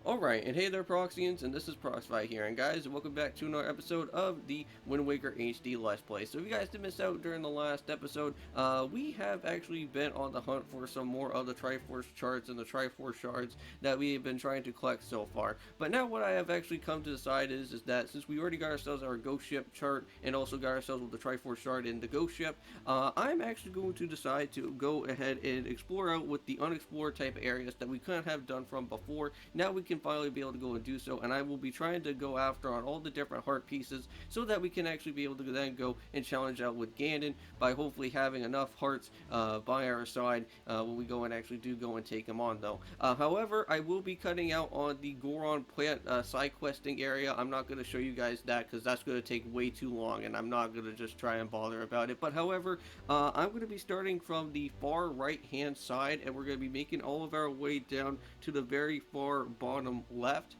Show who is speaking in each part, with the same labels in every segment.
Speaker 1: Alright, and hey there Proxyians, and this is Proxify here, and guys, welcome back to another episode of the Wind Waker HD Let's Play. So if you guys did miss out during the last episode, we have actually been on the hunt for some more of the Triforce charts and the Triforce shards that we have been trying to collect so far. But now what I have actually come to decide is that since we already got ourselves our Ghost Ship chart, and also got ourselves with the Triforce shard in the Ghost Ship, I'm actually going to decide to go ahead and explore out with the unexplored type of areas that we couldn't have done from before. Now we can finally be able to go and do so, and I will be trying to go after on all the different heart pieces so that we can actually be able to then go and challenge out with Ganon by hopefully having enough hearts by our side when we go and actually do go and take him on though. However, I will be cutting out on the Goron plant side questing area. I'm not going to show you guys that because that's going to take way too long, and I'm not going to just try and bother about it. But however, I'm going to be starting from the far right hand side, and we're going to be making all of our way down to the very far bottom left,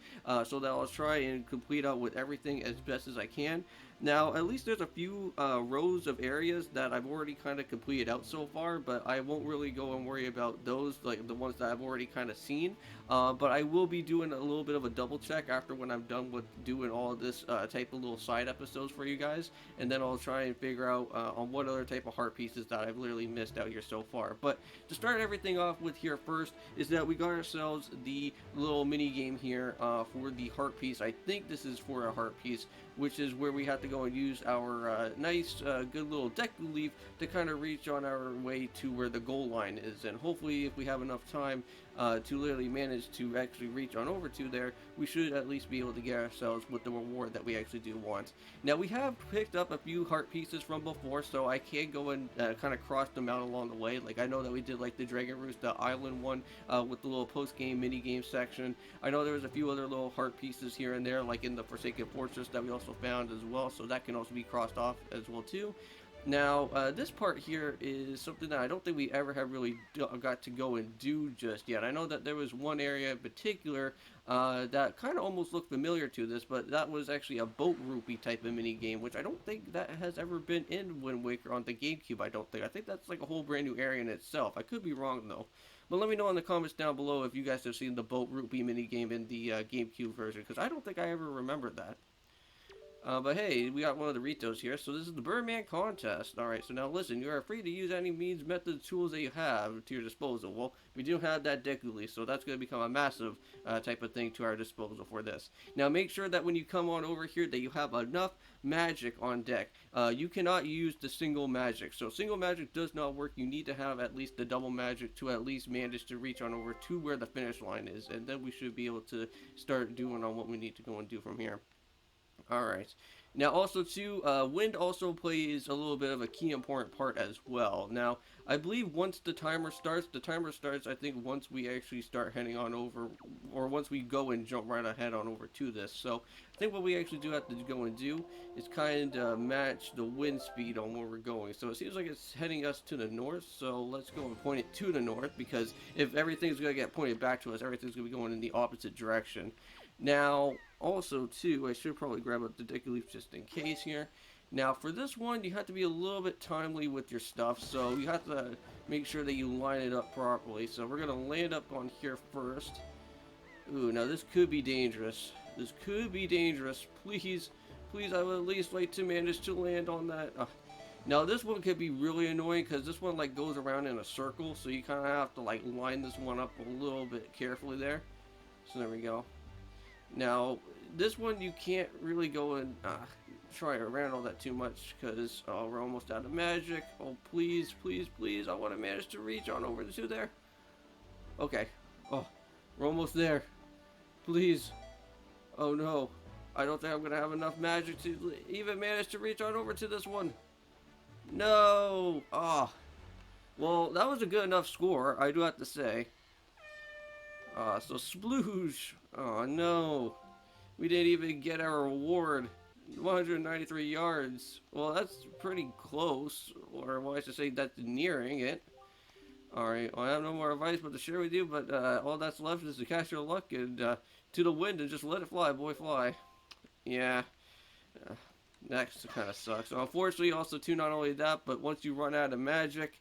Speaker 1: so that I'll try and complete out with everything as best as I can. Now, at least there's a few rows of areas that I've already kind of completed out so far, but I won't really go and worry about those, like the ones that I've already kind of seen. But I will be doing a little bit of a double check after when I'm done with doing all of this type of little side episodes for you guys, and then I'll try and figure out on what other type of heart pieces that I've literally missed out here so far. But to start everything off with here first is that we got ourselves the little mini game here for the heart piece. I think this is for a heart piece, which is where we have to go and use our nice good little deck leaf to kind of reach on our way to where the goal line is. And hopefully if we have enough time to literally manage to actually reach on over to there, we should at least be able to get ourselves with the reward that we actually do want. Now, we have picked up a few heart pieces from before, so I can go and kind of cross them out along the way. Like, I know that we did like the Dragon Roost, the Island one with the little post-game mini-game section. I know there was a few other little heart pieces here and there, like in the Forsaken Fortress that we also found as well, so that can also be crossed off as well too. Now, this part here is something that I don't think we ever have really got to go and do just yet. I know that there was one area in particular that kind of almost looked familiar to this, but that was actually a boat rupee type of mini game, which I don't think that has ever been in Wind Waker on the GameCube. I don't think. I think that's like a whole brand new area in itself. I could be wrong though. But let me know in the comments down below if you guys have seen the boat rupee mini game in the GameCube version, because I don't think I ever remembered that. But hey, we got one of the Ritos here, so this is the Birdman Contest. Alright, so now listen, you are free to use any means, methods, tools that you have to your disposal. Well, we do have that Deku, so that's going to become a massive type of thing to our disposal for this. Now make sure that when you come on over here that you have enough magic on deck. You cannot use the single magic, so single magic does not work. You need to have at least the double magic to at least manage to reach on over to where the finish line is, and then we should be able to start doing on what we need to go and do from here. Alright. Now also too, wind also plays a little bit of a key important part as well. Now, I believe once the timer starts, I think once we actually start heading on over, or once we go and jump right ahead on over to this. So, I think what we actually do have to go and do is kind of match the wind speed on where we're going. So it seems like it's heading us to the north, so let's go and point it to the north, because if everything's going to get pointed back to us, everything's going to be going in the opposite direction. Now, also too, I should probably grab up the Deku Leaf just in case here. Now, for this one, you have to be a little bit timely with your stuff, so you have to make sure that you line it up properly. So we're going to land up on here first. Ooh, now this could be dangerous. This could be dangerous. Please, please, I would at least like to manage to land on that. Now this one could be really annoying because this one like goes around in a circle, so you kind of have to like line this one up a little bit carefully there. So there we go. Now, this one you can't really go and try around all that too much because we're almost out of magic. Oh, please, please, please. I want to manage to reach on over to there. Okay. Oh, we're almost there. Please. Oh, no. I don't think I'm going to have enough magic to even manage to reach on over to this one. No. Ah. Well, that was a good enough score, I do have to say. So sploosh. Oh no. We didn't even get our reward. 193 yards. Well, that's pretty close. Or, well, I should say that's nearing it. Alright, well, I have no more advice but to share with you, but all that's left is to catch your luck and to the wind and just let it fly, boy, fly. Yeah. That kind of sucks. So, unfortunately, also, too, not only that, but once you run out of magic,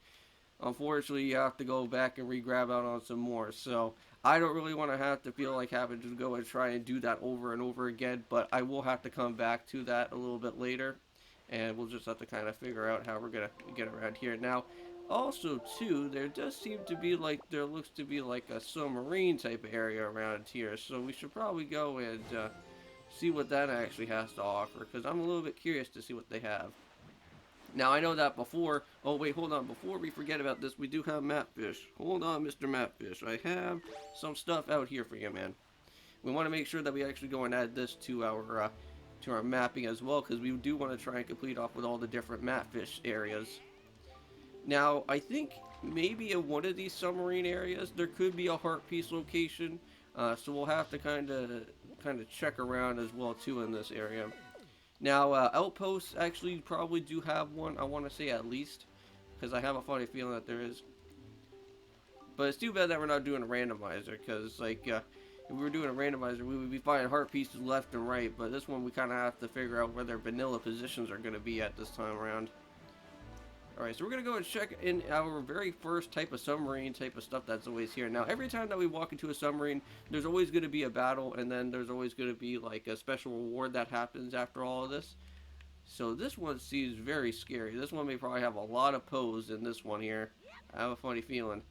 Speaker 1: unfortunately, you have to go back and re-grab out on some more. So, I don't really want to have to feel like having to go and try and do that over and over again, but I will have to come back to that a little bit later, and we'll just have to kind of figure out how we're gonna get around here. Now, also too, there does seem to be like, there looks to be like a submarine type of area around here, so we should probably go and see what that actually has to offer, because I'm a little bit curious to see what they have. Now, I know that before... Oh, wait, hold on. Before we forget about this, we do have Mapfish. Hold on, Mr. Mapfish. I have some stuff out here for you, man. We want to make sure that we actually go and add this to our mapping as well, because we do want to try and complete off with all the different Mapfish areas. Now, I think maybe in one of these submarine areas, there could be a heart piece location. So we'll have to kind of check around as well, too, in this area. Now, outposts actually probably do have one, I want to say at least, because I have a funny feeling that there is. But it's too bad that we're not doing a randomizer, because, like, if we were doing a randomizer, we would be finding heart pieces left and right, but this one we kind of have to figure out where their vanilla positions are going to be at this time around. Alright, so we're going to go and check in our very first type of submarine type of stuff that's always here. Now, every time that we walk into a submarine, there's always going to be a battle, and then there's always going to be, like, a special reward that happens after all of this. So this one seems very scary. This one may probably have a lot of pose in this one here. I have a funny feeling.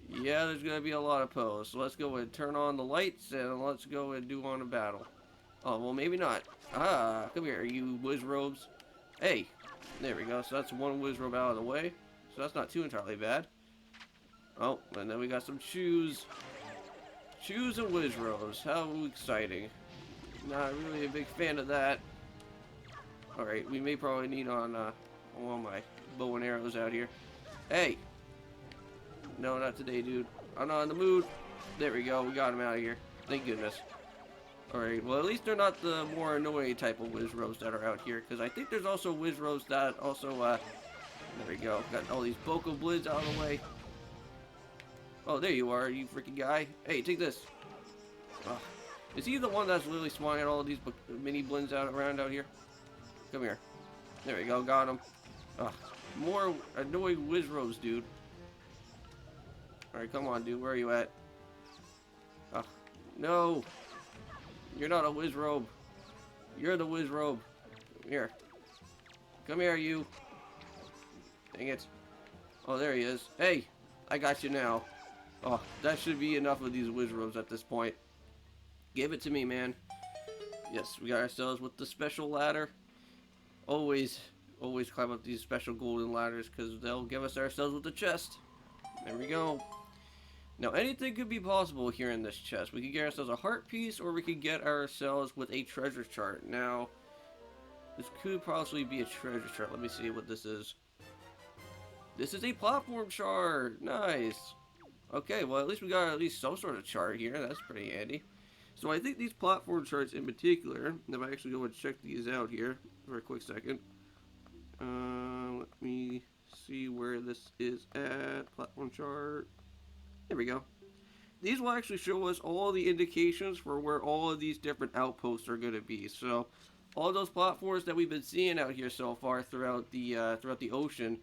Speaker 1: Yeah, there's going to be a lot of pose. So let's go and turn on the lights, and let's go and do on a battle. Oh, well, maybe not. Ah, come here, you whiz robes. Hey. There we go, so that's one wizrobe out of the way. So that's not too entirely bad. Oh, and then we got some shoes. Shoes and wizrobes, how exciting. Not really a big fan of that. Alright, we may probably need on all my bow and arrows out here. Hey! No, not today, dude. I'm not in the mood. There we go, we got him out of here. Thank goodness. Alright, well at least they're not the more annoying type of wizrobes that are out here, because I think there's also wizrobes that also, there we go, got all these Boko Blids out of the way. Oh, there you are, you freaking guy. Hey, take this. Oh. Is he the one that's literally spawning all of these mini Blinds around out here? Come here. There we go, got him. Oh, more annoying wizrobes, dude. Alright, come on, dude, where are you at? Oh, no! You're not a wizrobe. You're the wizrobe. Here. Come here, you. Dang it. Oh, there he is. Hey, I got you now. Oh, that should be enough of these wizrobes at this point. Give it to me, man. Yes, we got ourselves with the special ladder. Always climb up these special golden ladders, because they'll give us ourselves with the chest. There we go. Now, anything could be possible here in this chest. We could get ourselves a heart piece, or we could get ourselves with a treasure chart. Now, this could possibly be a treasure chart. Let me see what this is. This is a platform chart. Nice. Okay, well, at least we got at least some sort of chart here. That's pretty handy. So I think these platform charts in particular, if I actually go and check these out here for a quick second. Let me see where this is at. Platform chart. There we go. These will actually show us all the indications for where all of these different outposts are going to be. So, all those platforms that we've been seeing out here so far throughout the ocean,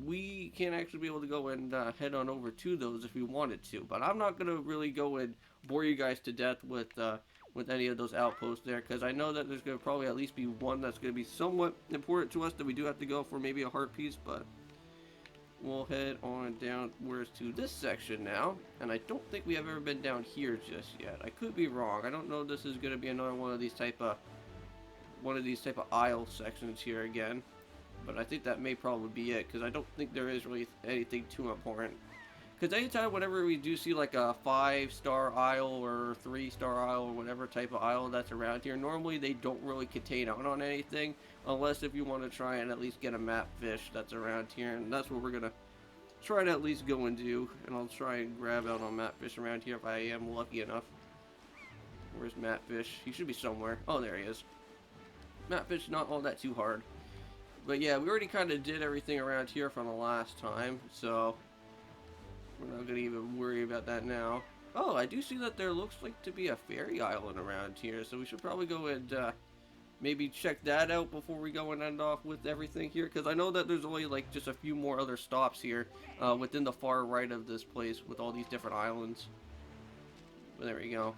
Speaker 1: we can actually be able to go and head on over to those if we wanted to. But I'm not going to really go and bore you guys to death with any of those outposts there, because I know that there's going to probably at least be one that's going to be somewhat important to us that we do have to go for, maybe a heart piece, but we'll head on downwards to this section now, and I don't think we have ever been down here just yet. I could be wrong. I don't know if this is going to be another one of these type of aisle sections here again, but I think that may probably be it, because I don't think there is really anything too important. Because anytime whenever we do see like a 5-star aisle or 3-star aisle or whatever type of aisle that's around here, normally they don't really contain out on anything, unless if you want to try and at least get a map fish that's around here, and that's what we're going to try to at least go and do. And I'll try and grab out on map fish around here if I am lucky enough. Where's map fish? He should be somewhere. Oh, there he is. Map fish, not all that too hard. But yeah, we already kind of did everything around here from the last time, so we're not going to even worry about that now. Oh, I do see that there looks like to be a ferry island around here, so we should probably go and maybe check that out before we go and end off with everything here, because I know that there's only like just a few more other stops here within the far right of this place with all these different islands. But there we go.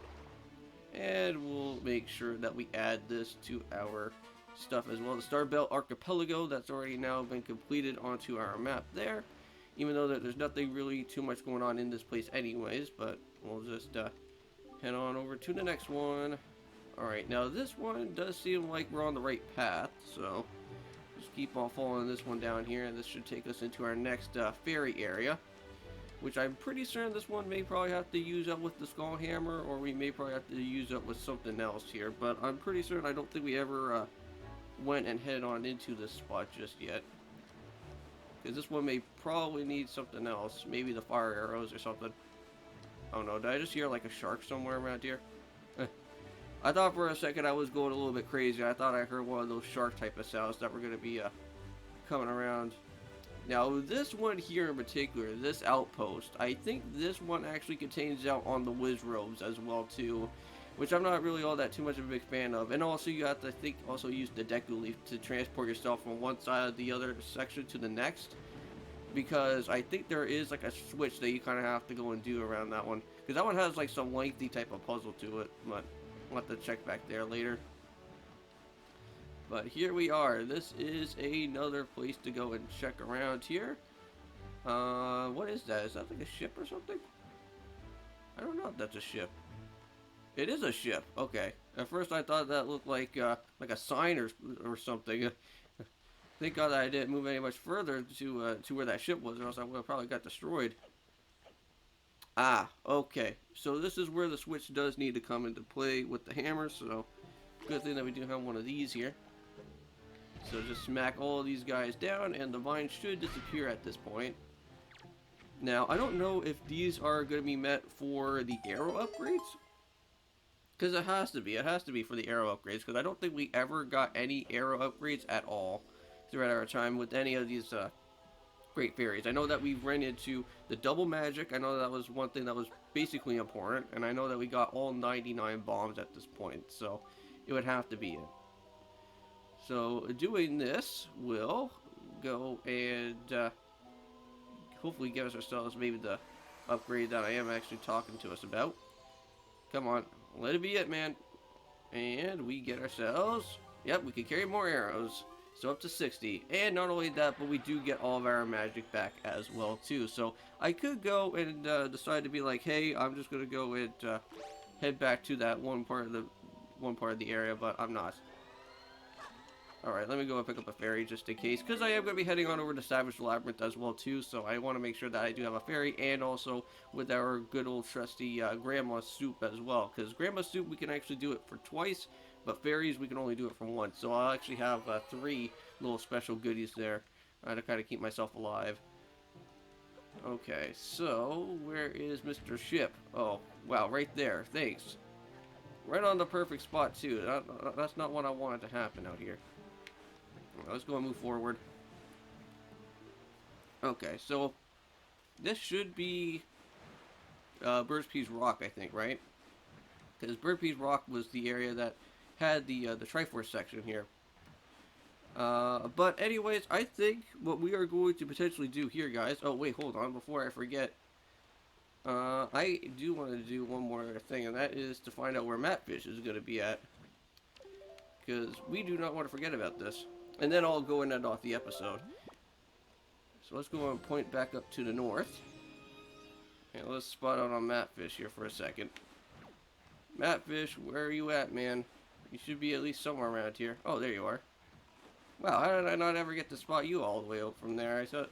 Speaker 1: And we'll make sure that we add this to our stuff as well. The Starbelt Archipelago, that's already now been completed onto our map there. Even though there's nothing really too much going on in this place anyways, but we'll just head on over to the next one. Alright, now this one does seem like we're on the right path, so just keep on following this one down here, and this should take us into our next ferry area, which I'm pretty certain this one may probably have to use up with the skull hammer, or we may probably have to use up with something else here, but I'm pretty certain I don't think we ever went and headed on into this spot just yet. Because this one may probably need something else. Maybe the fire arrows or something. Oh no, did I just hear like a shark somewhere around here? I thought for a second I was going a little bit crazy. I thought I heard one of those shark type of sounds that were going to be coming around. Now this one here in particular, this outpost, I think this one actually contains out on the whiz robes as well too. Which I'm not really all that too much of a big fan of. And also you have to, I think, also use the Deku Leaf to transport yourself from one side of the other section to the next. Because I think there is like a switch that you kind of have to go and do around that one. Because that one has like some lengthy type of puzzle to it. But I'll have to check back there later. But here we are. This is another place to go and check around here. What is that? Is that like a ship or something? I don't know if that's a ship. It is a ship. Okay. At first I thought that looked like a sign or something. Thank God that I didn't move any much further to where that ship was, or else I would have probably got destroyed. Ah, okay. So this is where the switch does need to come into play with the hammer. So good thing that we do have one of these here. So just smack all of these guys down, and the vine should disappear at this point. Now I don't know if these are going to be meant for the arrow upgrades. Because it has to be. It has to be for the arrow upgrades. Because I don't think we ever got any arrow upgrades at all throughout our time with any of these great fairies. I know that we ran into the double magic. I know that was one thing that was basically important. And I know that we got all 99 bombs at this point. So it would have to be it. So doing this will go and hopefully give us ourselves maybe the upgrade that I am actually talking to us about. Come on. Let it be it, man. And we get ourselves... Yep, we can carry more arrows. So up to 60. And not only that, but we do get all of our magic back as well, too. So I could go and decide to be like, hey, I'm just going to go and head back to that one part of the area, but I'm not. Alright, let me go and pick up a ferry just in case, because I am going to be heading on over to Savage Labyrinth as well too, so I want to make sure that I do have a ferry, and also with our good old trusty Grandma's Soup as well, because Grandma's Soup we can actually do it for twice, but ferries we can only do it for once, so I'll actually have 3 little special goodies there to kind of keep myself alive. Okay, so where is Mr. Ship? Oh, wow, right there, thanks. Right on the perfect spot too. That's not what I wanted to happen out here. Let's go and move forward. Okay, so this should be Bird's Rock, I think, right? Because Bird's Rock was the area that had the Triforce section here. But anyways, I think what we are going to potentially do here, guys. Oh wait, hold on, before I forget. I do want to do one more thing, and that is to find out where Matfish is going to be at. Because we do not want to forget about this. And then I'll go and end off the episode. So let's go and point back up to the north. And let's spot out on Matfish here for a second. Matfish, where are you at, man? You should be at least somewhere around here. Oh, there you are. Wow, how did I not ever get to spot you all the way up from there? I thought...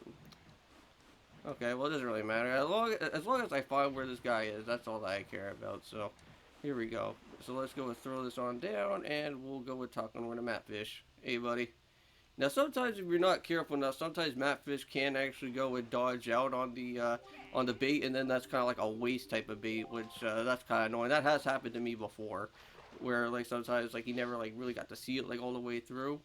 Speaker 1: Okay, well, it doesn't really matter. As long as I find where this guy is, that's all that I care about. So, here we go. So let's go and throw this on down, and we'll go and talk on to Matfish. Hey, buddy. Now, sometimes if you're not careful enough, sometimes Matfish can actually go and dodge out on the bait, and then that's kind of like a waste type of bait, which that's kind of annoying. That has happened to me before, where like sometimes like he never like really got to see it like all the way through.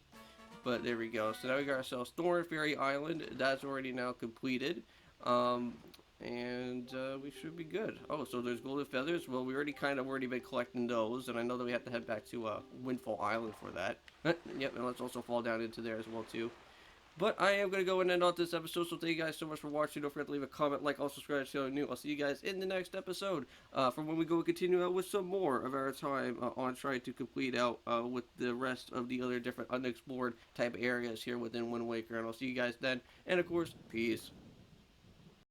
Speaker 1: But there we go. So now we got ourselves Thorn Fairy Island. That's already now completed. And and we should be good. Oh, so there's golden feathers. Well, we already been collecting those, and I know that we have to head back to Windfall Island for that. Yep, and let's also fall down into there as well too. But I am going to go and end off this episode, so thank you guys so much for watching. Don't forget to leave a comment, like, also subscribe if you're new. I'll see you guys in the next episode from when we go and continue out with some more of our time on trying to complete out with the rest of the other different unexplored type areas here within Wind Waker. And I'll see you guys then. And, of course, peace.